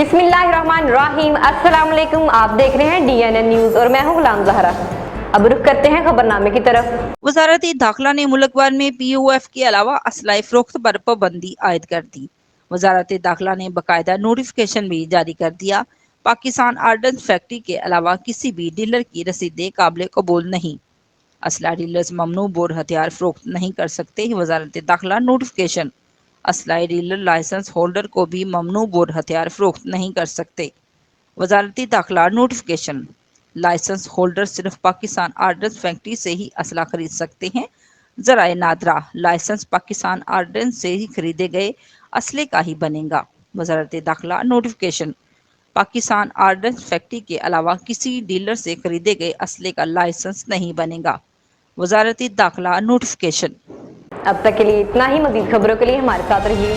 बिस्मिल्लाहिर्रहमानिर्रहीम। अस्सलाम वालेकुम। आप देख रहे हैं DNN न्यूज और मैं हूं गुलाम ज़हरा। अब रुख करते हैं खबरनामे की तरफ। वजारत दाखिला ने मुल्क भर में POF के अलावा असलाई फरोख्त पर पाबंदी आयद कर दी। वजारत दाखिला ने बाकायदा नोटिफिकेशन भी जारी कर दिया। पाकिस्तान आर्डनेंस फैक्ट्री के अलावा किसी भी डीलर की रसीदें काबिल कबूल नहीं। असला डीलर्स ममनू बोर हथियार फरोख्त नहीं कर सकते। वजारत दाखिला नोटिफिकेशन। असलाई डीलर लाइसेंस होल्डर को भी ममनू बोर हथियार फरोख्त नहीं कर सकते। वजारती दाखिला नोटिफिकेशन। लाइसेंस होल्डर सिर्फ पाकिस्तान आर्डनेंस फैक्ट्री से ही असला खरीद सकते हैं। जराए नादरा लाइसेंस पाकिस्तान आर्डनेंस से ही खरीदे गए असले का ही बनेगा। वजारत दाखिला नोटिफिकेशन। पाकिस्तान आर्डनेंस फैक्ट्री के अलावा किसी डीलर से खरीदे गए असले का लाइसेंस नहीं बनेगा। वजारती दाखिला नोटिफिकेशन। अब तक के लिए इतना ही। मजीद खबरों के लिए हमारे साथ रहिए।